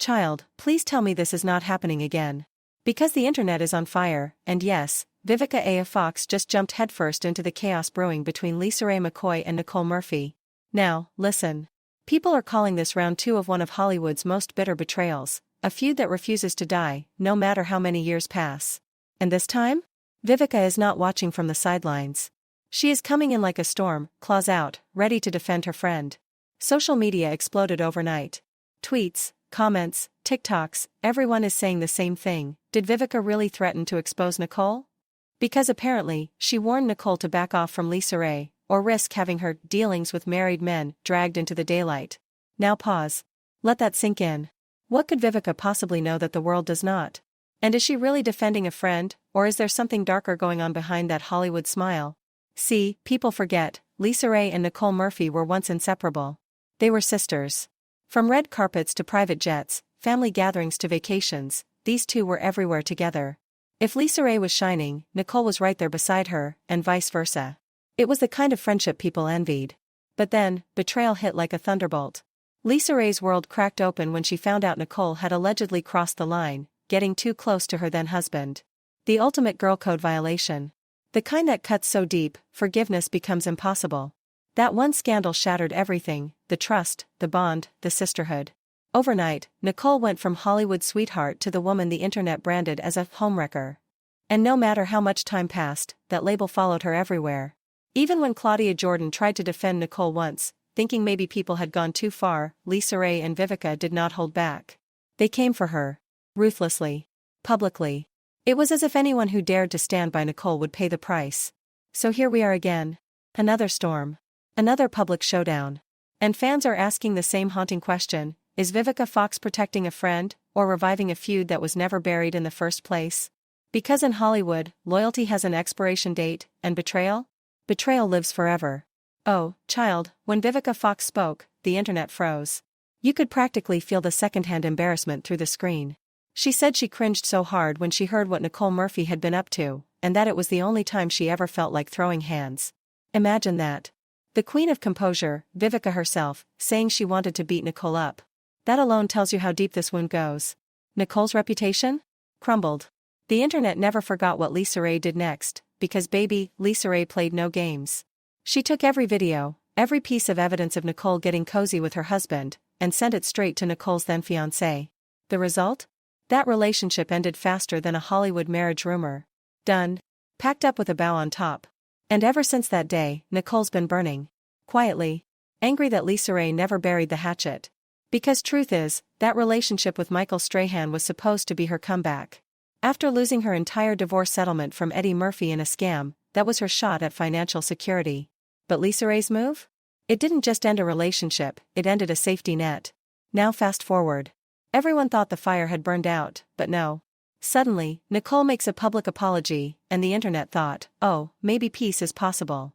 Child, please tell me this is not happening again. Because the internet is on fire, and yes, Vivica A. of Fox just jumped headfirst into the chaos brewing between Lisa Raye McCoy and Nicole Murphy. Now, listen. People are calling this round 2 of one of Hollywood's most bitter betrayals, a feud that refuses to die, no matter how many years pass. And this time? Vivica is not watching from the sidelines. She is coming in like a storm, claws out, ready to defend her friend. Social media exploded overnight. Tweets, comments, TikToks, everyone is saying the same thing. Did Vivica really threaten to expose Nicole? Because apparently, she warned Nicole to back off from Lisa Raye, or risk having her dealings with married men dragged into the daylight. Now pause. Let that sink in. What could Vivica possibly know that the world does not? And is she really defending a friend, or is there something darker going on behind that Hollywood smile? See, people forget, Lisa Raye and Nicole Murphy were once inseparable. They were sisters. From red carpets to private jets, family gatherings to vacations, these two were everywhere together. If Lisa Raye was shining, Nicole was right there beside her, and vice versa. It was the kind of friendship people envied. But then, betrayal hit like a thunderbolt. Lisa Raye's world cracked open when she found out Nicole had allegedly crossed the line, getting too close to her then-husband. The ultimate girl code violation. The kind that cuts so deep, forgiveness becomes impossible. That one scandal shattered everything, the trust, the bond, the sisterhood. Overnight, Nicole went from Hollywood sweetheart to the woman the internet branded as a homewrecker. And no matter how much time passed, that label followed her everywhere. Even when Claudia Jordan tried to defend Nicole once, thinking maybe people had gone too far, Lisa Raye and Vivica did not hold back. They came for her. Ruthlessly. Publicly. It was as if anyone who dared to stand by Nicole would pay the price. So here we are again. Another storm. Another public showdown. And fans are asking the same haunting question, is Vivica Fox protecting a friend, or reviving a feud that was never buried in the first place? Because in Hollywood, loyalty has an expiration date, and betrayal? Betrayal lives forever. Oh, child, when Vivica Fox spoke, the internet froze. You could practically feel the secondhand embarrassment through the screen. She said she cringed so hard when she heard what Nicole Murphy had been up to, and that it was the only time she ever felt like throwing hands. Imagine that. The queen of composure, Vivica herself, saying she wanted to beat Nicole up. That alone tells you how deep this wound goes. Nicole's reputation? Crumbled. The internet never forgot what Lisa Raye did next, because baby, Lisa Raye played no games. She took every video, every piece of evidence of Nicole getting cozy with her husband, and sent it straight to Nicole's then-fiancé. The result? That relationship ended faster than a Hollywood marriage rumor. Done. Packed up with a bow on top. And ever since that day, Nicole's been burning. Quietly. Angry that Lisa Raye never buried the hatchet. Because truth is, that relationship with Michael Strahan was supposed to be her comeback. After losing her entire divorce settlement from Eddie Murphy in a scam, that was her shot at financial security. But Lisa Raye's move? It didn't just end a relationship, it ended a safety net. Now fast forward. Everyone thought the fire had burned out, but no. Suddenly, Nicole makes a public apology, and the internet thought, oh, maybe peace is possible.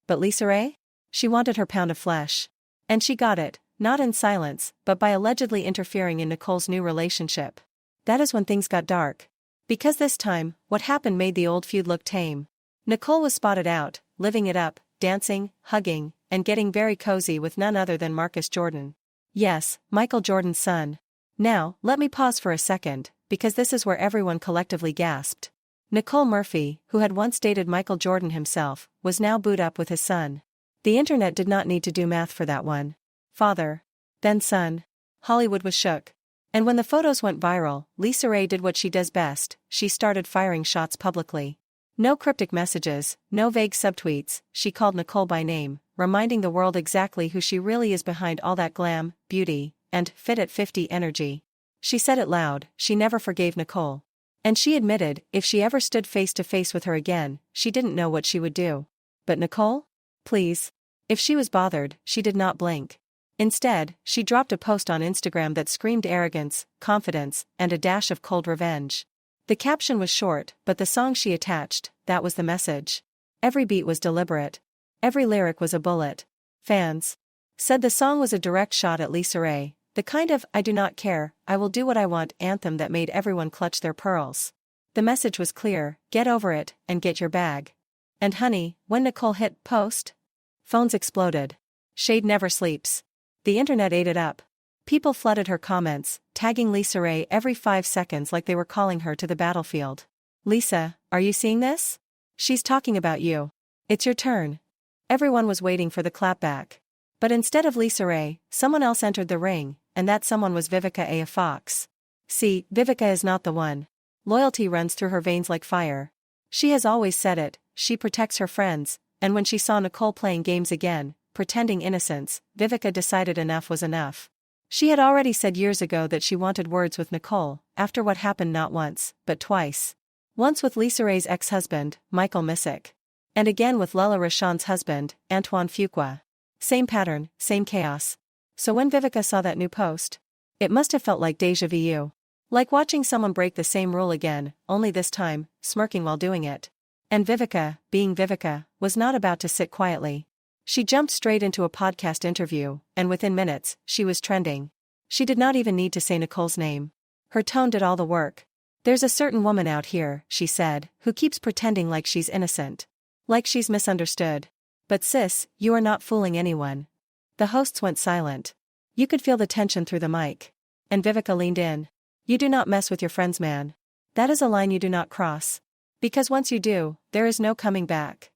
But Lisa Raye? She wanted her pound of flesh. And she got it, not in silence, but by allegedly interfering in Nicole's new relationship. That is when things got dark. Because this time, what happened made the old feud look tame. Nicole was spotted out, living it up, dancing, hugging, and getting very cozy with none other than Marcus Jordan. Yes, Michael Jordan's son. Now, let me pause for a second, because this is where everyone collectively gasped. Nicole Murphy, who had once dated Michael Jordan himself, was now booed up with his son. The internet did not need to do math for that one. Father. Then son. Hollywood was shook. And when the photos went viral, Lisa Raye did what she does best, she started firing shots publicly. No cryptic messages, no vague subtweets, she called Nicole by name, reminding the world exactly who she really is behind all that glam, beauty, and fit at 50 energy. She said it loud, she never forgave Nicole. And she admitted, if she ever stood face to face with her again, she didn't know what she would do. But Nicole? Please. If she was bothered, she did not blink. Instead, she dropped a post on Instagram that screamed arrogance, confidence, and a dash of cold revenge. The caption was short, but the song she attached, that was the message. Every beat was deliberate. Every lyric was a bullet. Fans said the song was a direct shot at Lisa Raye, the kind of "I do not care, I will do what I want" anthem that made everyone clutch their pearls. The message was clear, get over it, and get your bag. And honey, when Nicole hit post, phones exploded. Shade never sleeps. The internet ate it up. People flooded her comments, tagging Lisa Raye every 5 seconds like they were calling her to the battlefield. Lisa, are you seeing this? She's talking about you. It's your turn. Everyone was waiting for the clapback. But instead of Lisa Raye, someone else entered the ring, and that someone was Vivica A. Fox. See, Vivica is not the one. Loyalty runs through her veins like fire. She has always said it, she protects her friends, and when she saw Nicole playing games again, pretending innocence, Vivica decided enough was enough. She had already said years ago that she wanted words with Nicole, after what happened not once, but twice. Once with Lisa Raye's ex-husband, Michael Missick. And again with Lella Rashawn's husband, Antoine Fuqua. Same pattern, same chaos. So when Vivica saw that new post, it must have felt like déjà vu. Like watching someone break the same rule again, only this time, smirking while doing it. And Vivica, being Vivica, was not about to sit quietly. She jumped straight into a podcast interview, and within minutes, she was trending. She did not even need to say Nicole's name. Her tone did all the work. There's a certain woman out here, she said, who keeps pretending like she's innocent. Like she's misunderstood. But sis, you are not fooling anyone. The hosts went silent. You could feel the tension through the mic. And Vivica leaned in. You do not mess with your friends, man. That is a line you do not cross. Because once you do, there is no coming back.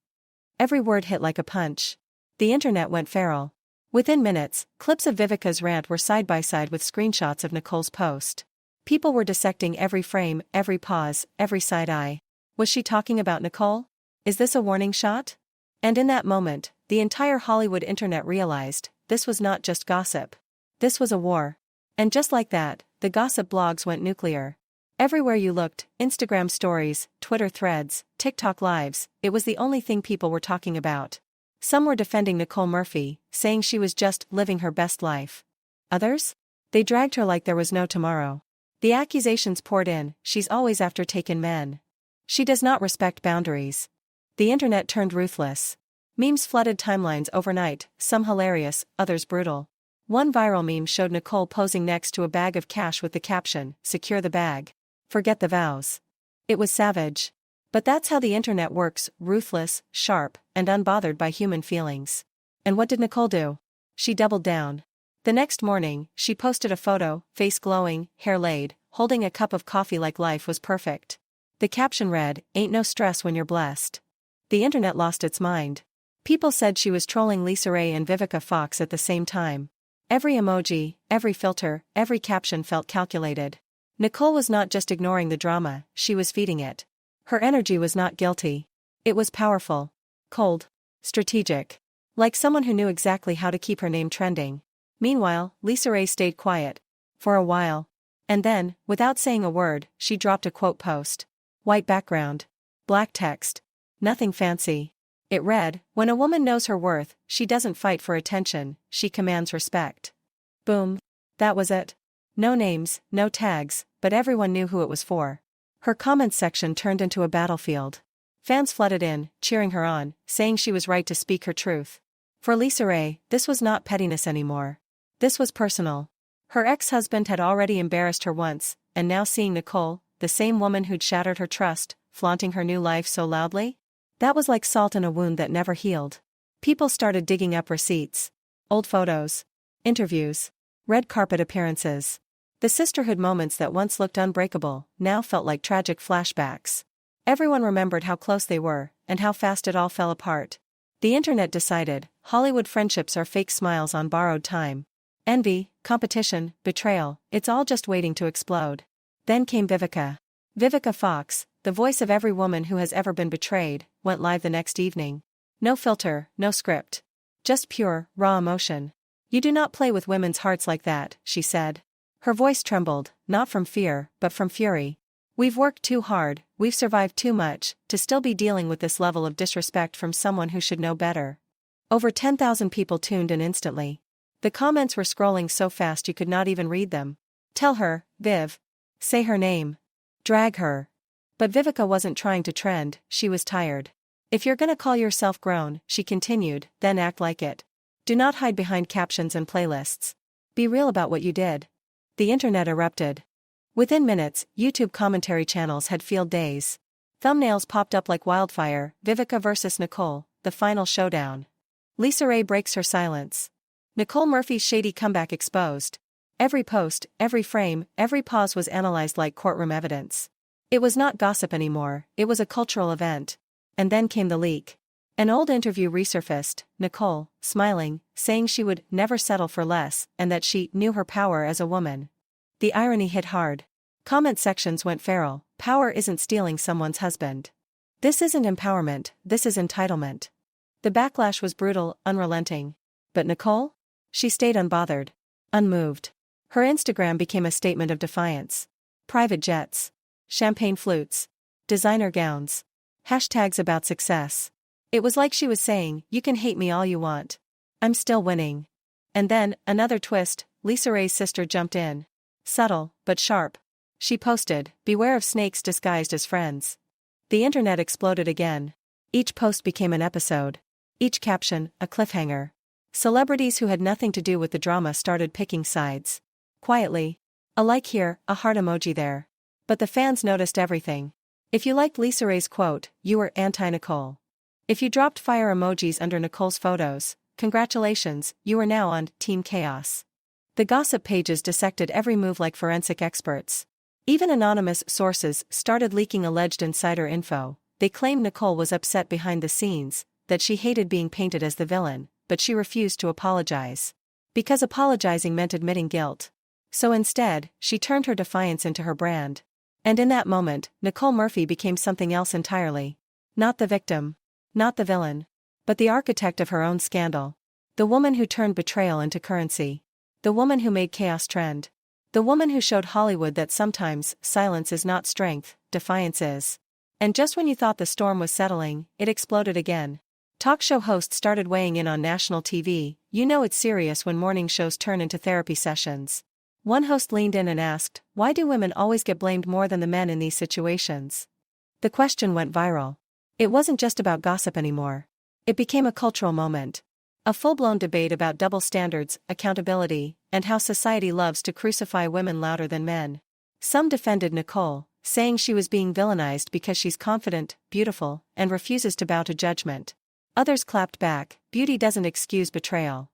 Every word hit like a punch. The internet went feral. Within minutes, clips of Vivica's rant were side by side with screenshots of Nicole's post. People were dissecting every frame, every pause, every side eye. Was she talking about Nicole? Is this a warning shot? And in that moment, the entire Hollywood internet realized, this was not just gossip. This was a war. And just like that, the gossip blogs went nuclear. Everywhere you looked, Instagram stories, Twitter threads, TikTok lives, it was the only thing people were talking about. Some were defending Nicole Murphy, saying she was just living her best life. Others? They dragged her like there was no tomorrow. The accusations poured in, she's always after taken men. She does not respect boundaries. The internet turned ruthless. Memes flooded timelines overnight, some hilarious, others brutal. One viral meme showed Nicole posing next to a bag of cash with the caption, "Secure the bag. Forget the vows." It was savage. But that's how the internet works, ruthless, sharp, and unbothered by human feelings. And what did Nicole do? She doubled down. The next morning, she posted a photo, face glowing, hair laid, holding a cup of coffee like life was perfect. The caption read, "Ain't no stress when you're blessed." The internet lost its mind. People said she was trolling Lisa Raye and Vivica Fox at the same time. Every emoji, every filter, every caption felt calculated. Nicole was not just ignoring the drama, she was feeding it. Her energy was not guilty. It was powerful. Cold. Strategic. Like someone who knew exactly how to keep her name trending. Meanwhile, Lisa Raye stayed quiet. For a while. And then, without saying a word, she dropped a quote post. White background. Black text. Nothing fancy. It read, "When a woman knows her worth, she doesn't fight for attention, she commands respect." Boom. That was it. No names, no tags, but everyone knew who it was for. Her comments section turned into a battlefield. Fans flooded in, cheering her on, saying she was right to speak her truth. For Lisa Raye, this was not pettiness anymore. This was personal. Her ex-husband had already embarrassed her once, and now seeing Nicole, the same woman who'd shattered her trust, flaunting her new life so loudly? That was like salt in a wound that never healed. People started digging up receipts. Old photos. Interviews. Red carpet appearances. The sisterhood moments that once looked unbreakable, now felt like tragic flashbacks. Everyone remembered how close they were, and how fast it all fell apart. The internet decided, Hollywood friendships are fake smiles on borrowed time. Envy, competition, betrayal, it's all just waiting to explode. Then came Vivica. Vivica Fox, the voice of every woman who has ever been betrayed, went live the next evening. No filter, no script. Just pure, raw emotion. "You do not play with women's hearts like that," she said. Her voice trembled, not from fear, but from fury. "We've worked too hard, we've survived too much, to still be dealing with this level of disrespect from someone who should know better." Over 10,000 people tuned in instantly. The comments were scrolling so fast you could not even read them. Tell her, Viv. Say her name. Drag her. But Vivica wasn't trying to trend, she was tired. "If you're gonna call yourself grown," she continued, "then act like it. Do not hide behind captions and playlists. Be real about what you did." The internet erupted. Within minutes, YouTube commentary channels had field days. Thumbnails popped up like wildfire, Vivica versus Nicole, the final showdown. Lisa Raye breaks her silence. Nicole Murphy's shady comeback exposed. Every post, every frame, every pause was analyzed like courtroom evidence. It was not gossip anymore, it was a cultural event. And then came the leak. An old interview resurfaced, Nicole, smiling, saying she would never settle for less, and that she knew her power as a woman. The irony hit hard. Comment sections went feral. Power isn't stealing someone's husband. This isn't empowerment, this is entitlement. The backlash was brutal, unrelenting. But Nicole? She stayed unbothered. Unmoved. Her Instagram became a statement of defiance. Private jets. Champagne flutes. Designer gowns. Hashtags about success. It was like she was saying, you can hate me all you want. I'm still winning. And then, another twist, Lisa Raye's sister jumped in. Subtle, but sharp. She posted, beware of snakes disguised as friends. The internet exploded again. Each post became an episode. Each caption, a cliffhanger. Celebrities who had nothing to do with the drama started picking sides. Quietly. A like here, a heart emoji there. But the fans noticed everything. If you liked Lisa Raye's quote, you were anti-Nicole. If you dropped fire emojis under Nicole's photos, congratulations, you are now on Team Chaos. The gossip pages dissected every move like forensic experts. Even anonymous sources started leaking alleged insider info. They claimed Nicole was upset behind the scenes, that she hated being painted as the villain, but she refused to apologize. Because apologizing meant admitting guilt. So instead, she turned her defiance into her brand. And in that moment, Nicole Murphy became something else entirely. Not the victim. Not the villain. But the architect of her own scandal. The woman who turned betrayal into currency. The woman who made chaos trend. The woman who showed Hollywood that sometimes, silence is not strength, defiance is. And just when you thought the storm was settling, it exploded again. Talk show hosts started weighing in on national TV. You know it's serious when morning shows turn into therapy sessions. One host leaned in and asked, why do women always get blamed more than the men in these situations? The question went viral. It wasn't just about gossip anymore. It became a cultural moment. A full-blown debate about double standards, accountability, and how society loves to crucify women louder than men. Some defended Nicole, saying she was being villainized because she's confident, beautiful, and refuses to bow to judgment. Others clapped back, beauty doesn't excuse betrayal.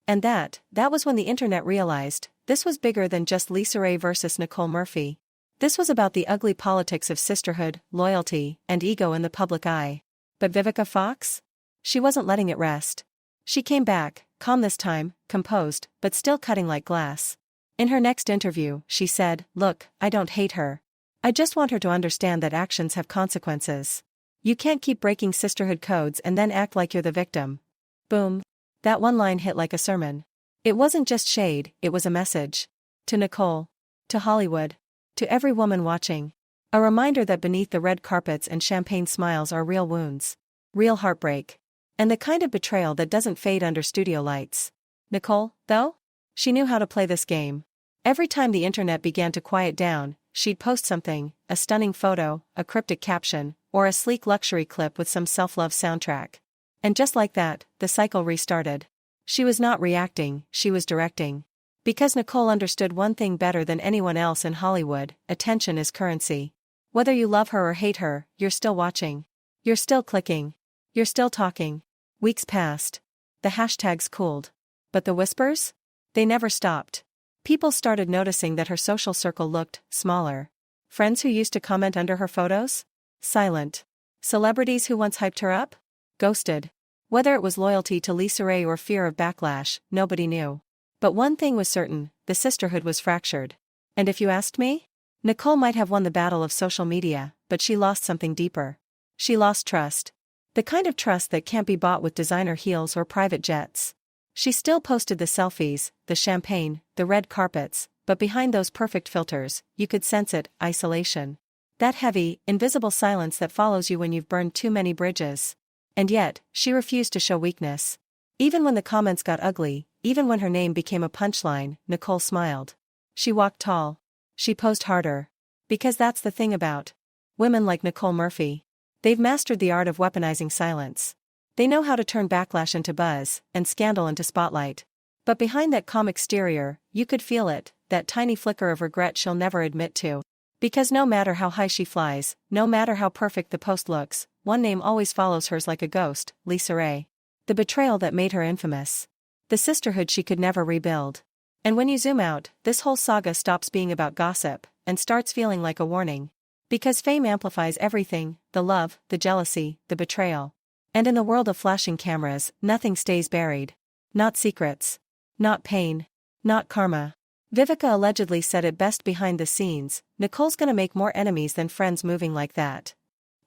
And that was when the internet realized, this was bigger than just Lisa Raye versus Nicole Murphy. This was about the ugly politics of sisterhood, loyalty, and ego in the public eye. But Vivica Fox? She wasn't letting it rest. She came back, calm this time, composed, but still cutting like glass. In her next interview, she said, look, I don't hate her. I just want her to understand that actions have consequences. You can't keep breaking sisterhood codes and then act like you're the victim. Boom. That one line hit like a sermon. It wasn't just shade, it was a message. To Nicole. To Hollywood. To every woman watching. A reminder that beneath the red carpets and champagne smiles are real wounds. Real heartbreak. And the kind of betrayal that doesn't fade under studio lights. Nicole, though? She knew how to play this game. Every time the internet began to quiet down, she'd post something, a stunning photo, a cryptic caption, or a sleek luxury clip with some self-love soundtrack. And just like that, the cycle restarted. She was not reacting, she was directing. Because Nicole understood one thing better than anyone else in Hollywood, attention is currency. Whether you love her or hate her, you're still watching. You're still clicking. You're still talking. Weeks passed. The hashtags cooled. But the whispers? They never stopped. People started noticing that her social circle looked smaller. Friends who used to comment under her photos? Silent. Celebrities who once hyped her up? Ghosted. Whether it was loyalty to Lisa Raye or fear of backlash, nobody knew. But one thing was certain, the sisterhood was fractured. And if you asked me? Nicole might have won the battle of social media, but she lost something deeper. She lost trust. The kind of trust that can't be bought with designer heels or private jets. She still posted the selfies, the champagne, the red carpets, but behind those perfect filters, you could sense it, isolation. That heavy, invisible silence that follows you when you've burned too many bridges. And yet, she refused to show weakness. Even when the comments got ugly, even when her name became a punchline, Nicole smiled. She walked tall. She posed harder. Because that's the thing about women like Nicole Murphy. They've mastered the art of weaponizing silence. They know how to turn backlash into buzz, and scandal into spotlight. But behind that calm exterior, you could feel it, that tiny flicker of regret she'll never admit to. Because no matter how high she flies, no matter how perfect the post looks, one name always follows hers like a ghost, Lisa Raye. The betrayal that made her infamous. The sisterhood she could never rebuild. And when you zoom out, this whole saga stops being about gossip and starts feeling like a warning. Because fame amplifies everything, the love, the jealousy, the betrayal. And in the world of flashing cameras, nothing stays buried. Not secrets. Not pain. Not karma. Vivica allegedly said it best behind the scenes, Nicole's gonna make more enemies than friends moving like that.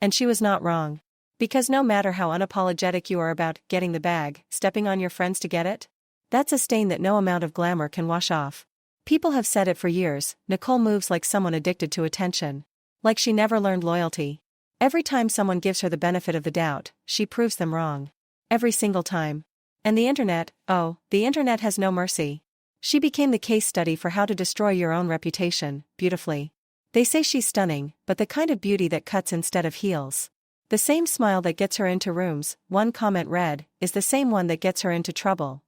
And she was not wrong. Because no matter how unapologetic you are about getting the bag, stepping on your friends to get it, that's a stain that no amount of glamour can wash off. People have said it for years, Nicole moves like someone addicted to attention. Like she never learned loyalty. Every time someone gives her the benefit of the doubt, she proves them wrong. Every single time. And the internet, oh, the internet has no mercy. She became the case study for how to destroy your own reputation, beautifully. They say she's stunning, but the kind of beauty that cuts instead of heals. The same smile that gets her into rooms, one comment read, is the same one that gets her into trouble.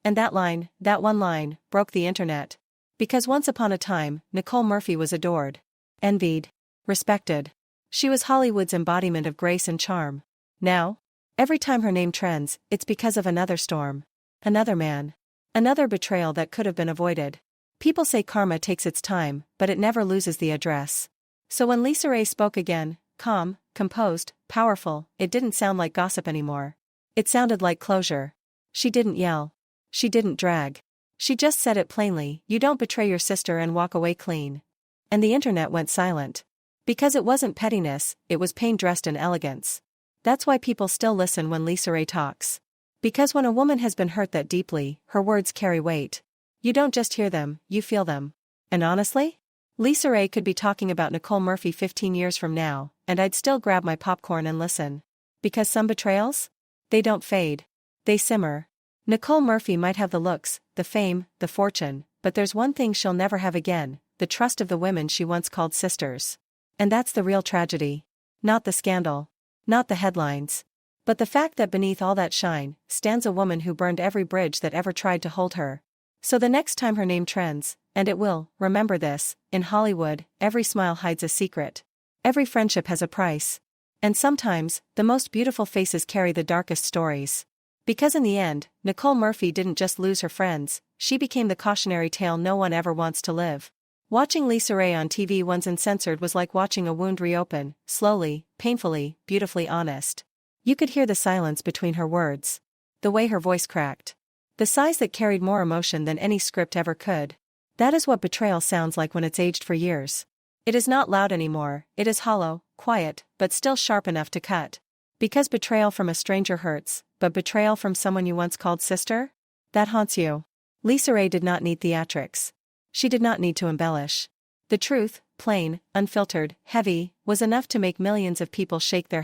And that one line, broke the internet. Because once upon a time, Nicole Murphy was adored. Envied. Respected. She was Hollywood's embodiment of grace and charm. Now? Every time her name trends, it's because of another storm. Another man. Another betrayal that could have been avoided. People say karma takes its time, but it never loses the address. So when Lisa Raye spoke again, calm, composed, powerful, it didn't sound like gossip anymore. It sounded like closure. She didn't yell. She didn't drag. She just said it plainly, you don't betray your sister and walk away clean. And the internet went silent. Because it wasn't pettiness, it was pain dressed in elegance. That's why people still listen when Lisa Raye talks. Because when a woman has been hurt that deeply, her words carry weight. You don't just hear them, you feel them. And honestly? Lisa Raye could be talking about Nicole Murphy 15 years from now, and I'd still grab my popcorn and listen. Because some betrayals? They don't fade. They simmer. Nicole Murphy might have the looks, the fame, the fortune, but there's one thing she'll never have again, the trust of the women she once called sisters. And that's the real tragedy. Not the scandal. Not the headlines. But the fact that beneath all that shine, stands a woman who burned every bridge that ever tried to hold her. So the next time her name trends, and it will, remember this, in Hollywood, every smile hides a secret. Every friendship has a price. And sometimes, the most beautiful faces carry the darkest stories. Because in the end, Nicole Murphy didn't just lose her friends, she became the cautionary tale no one ever wants to live. Watching Lisa Raye on TV once uncensored was like watching a wound reopen, slowly, painfully, beautifully honest. You could hear the silence between her words. The way her voice cracked. The sighs that carried more emotion than any script ever could. That is what betrayal sounds like when it's aged for years. It is not loud anymore, it is hollow, quiet, but still sharp enough to cut. Because betrayal from a stranger hurts, but betrayal from someone you once called sister? That haunts you. Lisa Raye did not need theatrics. She did not need to embellish. The truth, plain, unfiltered, heavy, was enough to make millions of people shake their heads.